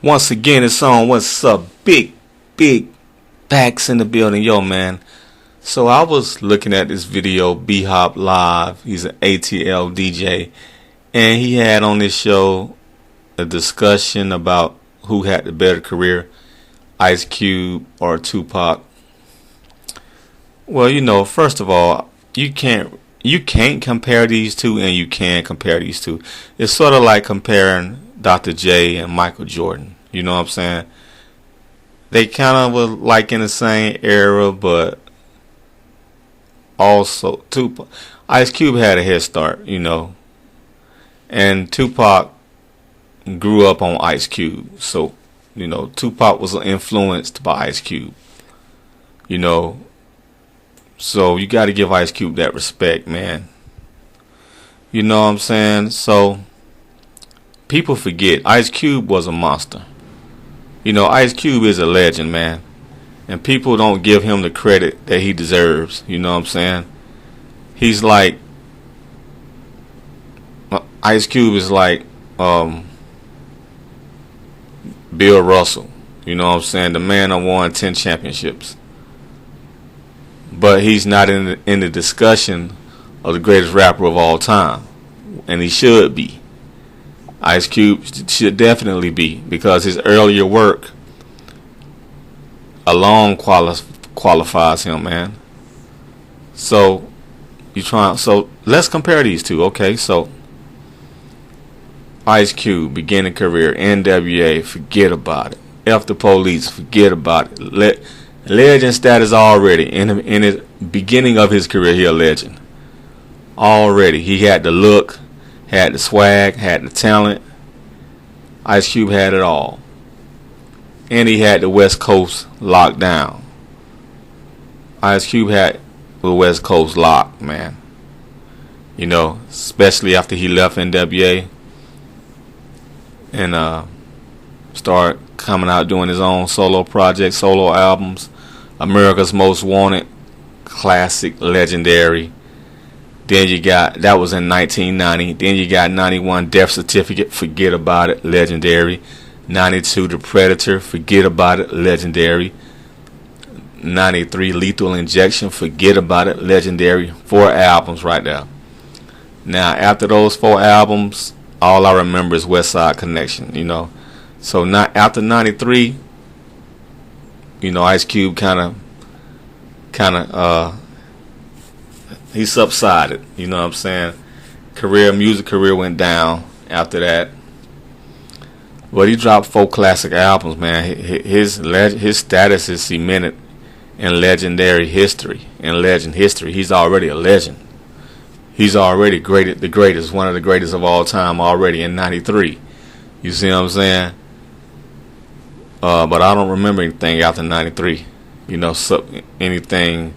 Once again, it's on. What's up? Big backs in the building. Yo, man. So I was looking at this video, B-Hop Live. He's an ATL DJ. And he had on this show a discussion about who had the better career, Ice Cube or Tupac. Well, first of all, you can't compare these two, and you can compare these two. It's sort of like comparing Dr. J and Michael Jordan. You know what I'm saying? They kind of were like in the same era, but also Tupac, Ice Cube had a head start, and Tupac grew up on Ice Cube. So, Tupac was influenced by Ice Cube. So you got to give Ice Cube that respect, man. You know what I'm saying? So people forget Ice Cube was a monster. Ice Cube is a legend, man. And people don't give him the credit that he deserves. You know what I'm saying? He's like, Ice Cube is like Bill Russell. You know what I'm saying? The man that won 10 championships. But he's not in the discussion of the greatest rapper of all time. And he should be. Ice Cube should definitely be, because his earlier work alone qualifies him, man. So let's compare these two. Okay, so Ice Cube, beginning career, NWA, forget about it. F the Police, forget about it. Legend status already. In his beginning of his career, he a legend. Already. He had the look, had the swag, had the talent. Ice Cube had it all. And he had the West Coast locked down. Ice Cube had the West Coast locked, man. Especially after he left NWA and started coming out doing his own solo projects, solo albums. America's Most Wanted, classic, legendary. Then you got, that was in 1990. Then you got 91, Death Certificate, forget about it, legendary. 92, The Predator, forget about it, legendary. 93, Lethal Injection, forget about it, legendary. 4 albums right there. Now, after those 4 albums, all I remember is West Side Connection, So not after 93, Ice Cube kind of he subsided. You know what I'm saying? Music career went down after that. But he dropped 4 classic albums, man. His status is cemented in legendary history. In legend history, he's already a legend. He's already the greatest, one of the greatest of all time already in 93. You see what I'm saying? But I don't remember anything after 93. Anything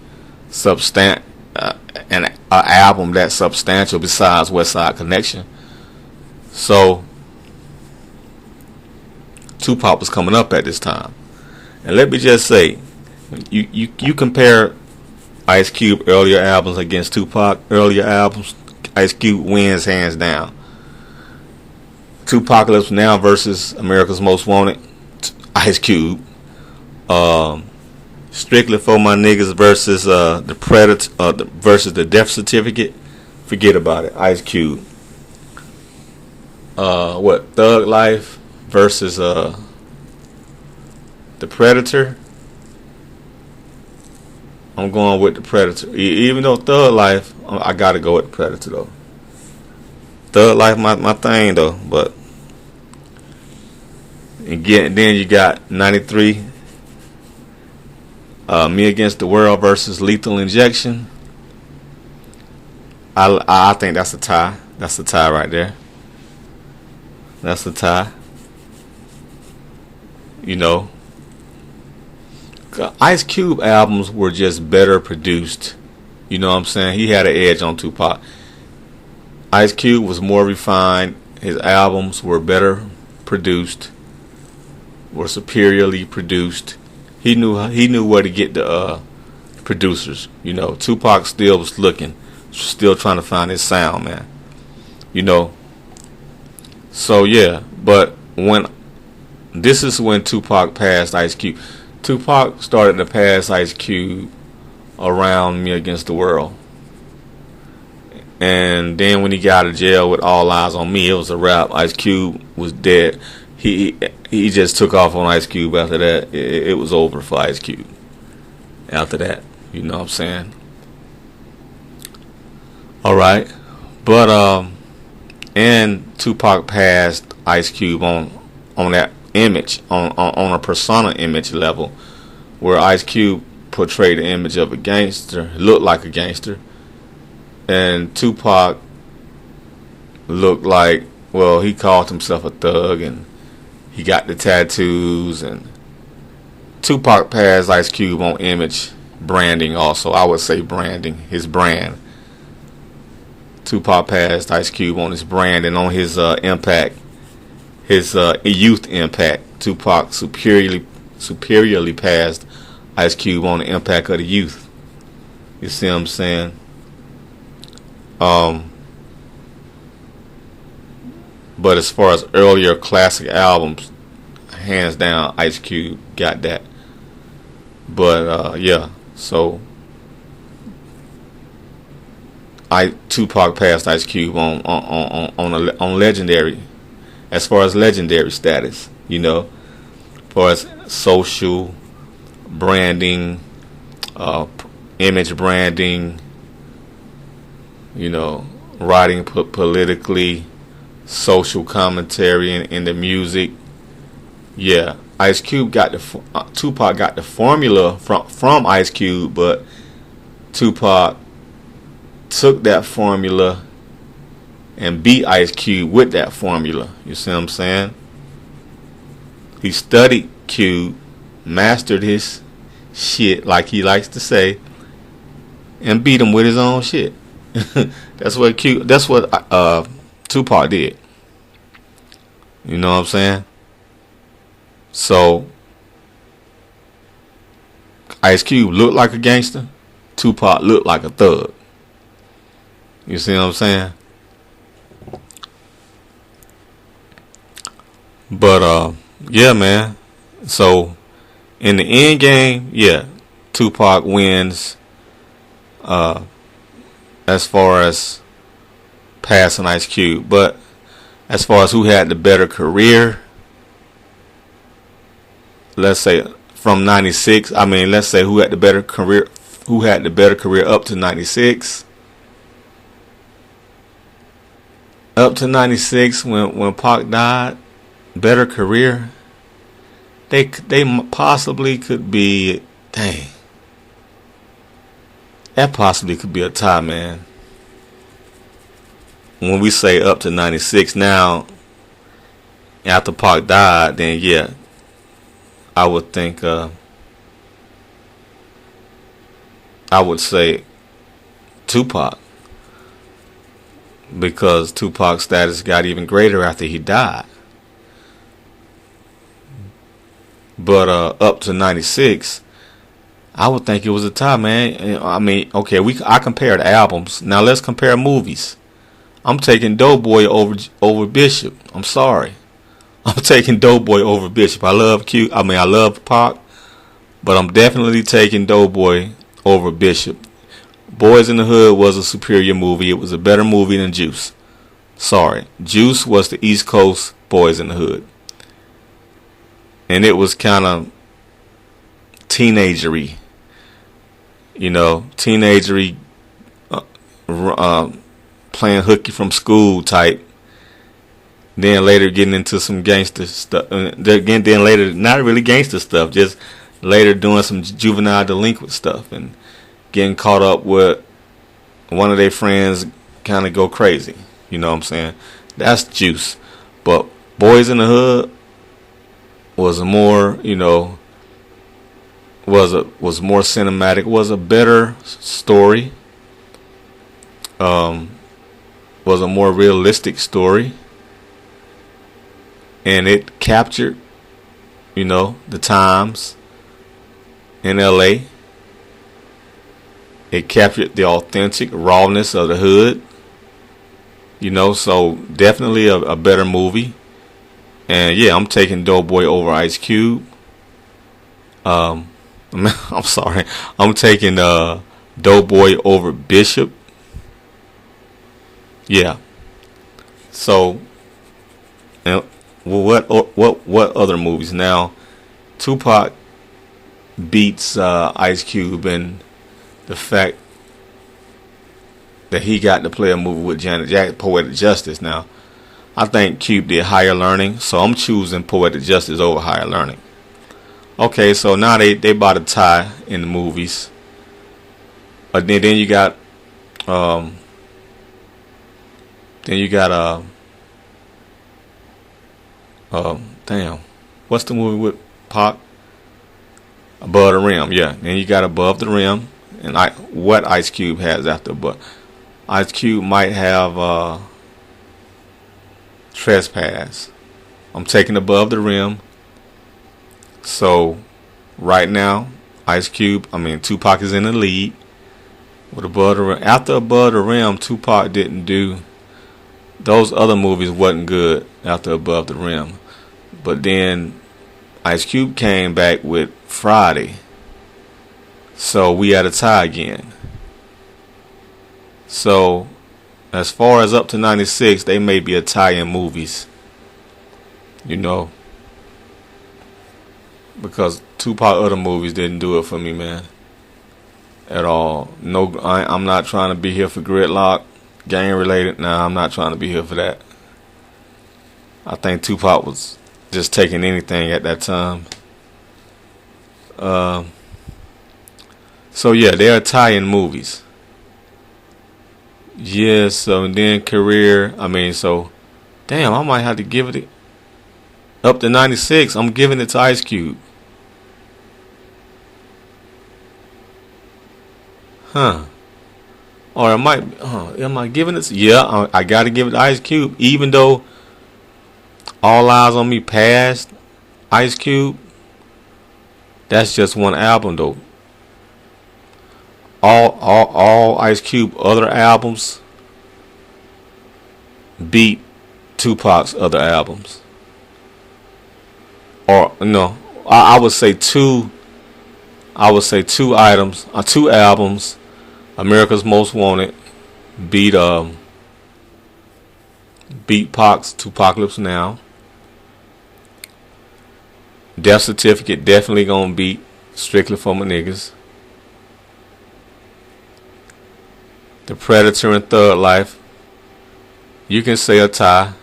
an album that's substantial besides West Side Connection. So Tupac was coming up at this time. And let me just say, you compare Ice Cube earlier albums against Tupac earlier albums, Ice Cube wins hands down. Tupacalypse Now versus America's Most Wanted, Ice Cube. Strictly for My Niggas versus the Predator versus the Death Certificate, forget about it, Ice Cube. Thug Life versus the Predator. I'm going with the Predator. Even though Thug Life, I gotta go with the Predator though. Thug Life my thing though, but then you got 93. Me Against the World versus Lethal Injection. I think that's a tie. That's a tie right there. That's a tie. Ice Cube albums were just better produced. You know what I'm saying? He had an edge on Tupac. Ice Cube was more refined. His albums were better produced, were superiorly produced. He knew where to get the producers. Tupac still was still trying to find his sound, man. So yeah, but when this is when Tupac passed Ice Cube. Tupac started to pass Ice Cube around Me Against the World. And then when he got out of jail with All Eyes on Me, it was a wrap. Ice Cube was dead. He just took off on Ice Cube after that. It was over for Ice Cube. After that, you know what I'm saying? Alright. But and Tupac passed Ice Cube on that image, on a persona image level, where Ice Cube portrayed the image of a gangster, looked like a gangster, and Tupac looked like, well, he called himself a thug, and he got the tattoos, and Tupac passed Ice Cube on image branding also. I would say branding, his brand. Tupac passed Ice Cube on his brand and on his impact, his youth impact. Tupac superiorly passed Ice Cube on the impact of the youth. You see what I'm saying? But as far as earlier classic albums, hands down, Ice Cube got that. But yeah, so Tupac passed Ice Cube on legendary, as far as legendary status, you know, as far as social branding, image branding, you know, writing politically, social commentary in the music. Yeah, Ice Cube got Tupac got the formula from Ice Cube, but Tupac took that formula and beat Ice Cube with that formula. You see what I'm saying? He studied Cube, mastered his shit, like he likes to say, and beat him with his own shit. That's what Tupac did. You know what I'm saying? So Ice Cube looked like a gangster. Tupac looked like a thug. You see what I'm saying? But yeah, man. So in the end game, yeah, Tupac wins. As far as passing Ice Cube, but as far as who had the better career, let's say from 96, I mean, let's say who had the better career up to 96. Up to 96 when Pac died, better career, they possibly could be, dang, that possibly could be a tie, man. When we say up to 96 now, after Pac died, then yeah, I would think, I would say Tupac, because Tupac's status got even greater after he died. But up to 96, I would think it was a tie, man. I mean, okay, I compared albums. Now let's compare movies. I'm taking Doughboy over Bishop. I'm sorry. I'm taking Doughboy over Bishop. I love Pac, but I'm definitely taking Doughboy over Bishop. Boys in the Hood was a superior movie. It was a better movie than Juice. Sorry. Juice was the East Coast Boys in the Hood. And it was kind of teenagery. You know, teenagery, playing hooky from school type. Then later getting into some gangster stuff. Then later, not really gangster stuff, just later doing some juvenile delinquent stuff and getting caught up with one of their friends, kind of go crazy. You know what I'm saying? That's Juice. But Boys in the Hood was a more, you know, was more cinematic, was a better story, was a more realistic story, and it captured, you know, the times in LA. It captured the authentic rawness of the hood, you know, so definitely a better movie. And yeah, I'm taking Doughboy over Ice Cube. I'm sorry. I'm taking Doughboy over Bishop. Yeah. So, and what other movies? Now, Tupac beats Ice Cube in the fact that he got to play a movie with Janet Jackson, Poetic Justice. Now, I think Cube did Higher Learning, so I'm choosing Poetic Justice over Higher Learning. Okay, so now they about to tie in the movies. Then you got damn, what's the movie with Pac? Above the Rim, yeah. Then you got Above the Rim, and what Ice Cube has after, but Ice Cube might have Trespass. I'm taking Above the Rim. So right now, Tupac is in the lead with Above the Rim. After Above the Rim, Tupac didn't do those other movies, wasn't good after Above the Rim. But then Ice Cube came back with Friday. So we had a tie again. So as far as up to 96, they may be a tie in movies. Because Tupac other movies didn't do it for me, man. At all. No, I'm not trying to be here for Gridlock. Gang related. Nah, I'm not trying to be here for that. I think Tupac was just taking anything at that time. So yeah, they're tie-in movies. Yeah, so then career. Damn, I might have to give it up to 96. I'm giving it to Ice Cube. Huh. Or am I giving it? Yeah, I got to give it to Ice Cube, even though All Eyes on Me passed Ice Cube. That's just one album though. All Ice Cube other albums beat Tupac's other albums. Or no, I would say two albums. America's Most Wanted beat Pac's Tupacalypse Now. Death Certificate definitely gonna beat Strictly for My Niggas. The Predator and Thug Life, you can say a tie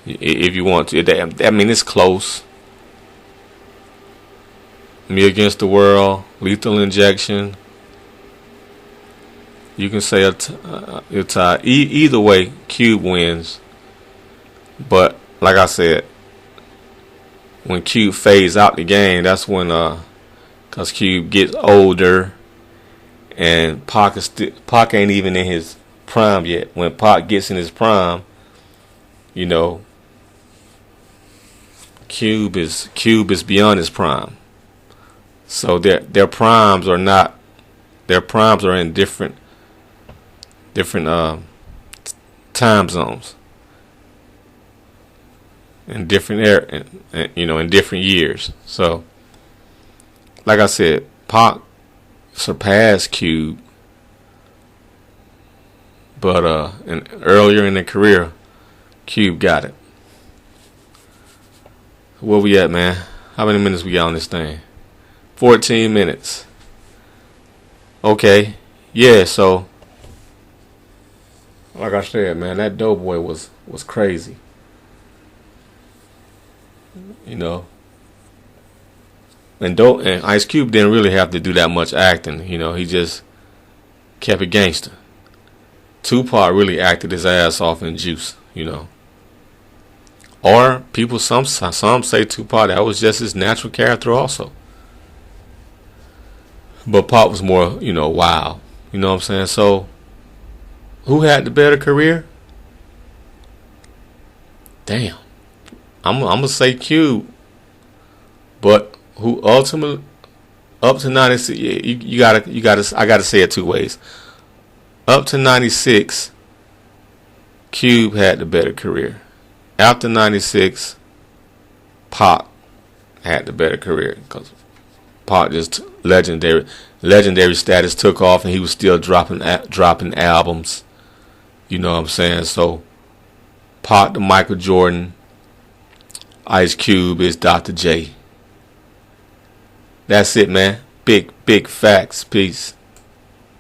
if you want to. It's close. Me Against the World, Lethal Injection, you can say a tie. Either way, Cube wins. But like I said, when Cube fades out the game, that's when cause Cube gets older, and Pac ain't even in his prime yet. When Pac gets in his prime, Cube is beyond his prime. So their primes are not. Their primes are in different time zones, in different in different years. So, like I said, Pac surpassed Cube, but earlier in their career, Cube got it. Where we at, man? How many minutes we got on this thing? 14 minutes. Okay, yeah. So, like I said, man, that Doughboy was crazy. And Ice Cube didn't really have to do that much acting. He just kept it gangster. Tupac really acted his ass off in Juice. Or people, some say Tupac, that was just his natural character also. But Pac was more, wild. You know what I'm saying? So, who had the better career? Damn. I'm gonna say Cube. But who ultimately, up to 96, I gotta say it two ways. Up to 96, Cube had the better career. after 96, Pac had the better career because Pac just legendary status took off, and he was still dropping albums. You know what I'm saying? So Pac to Michael Jordan, Ice Cube is Dr. J. That's it, man. Big facts. Peace.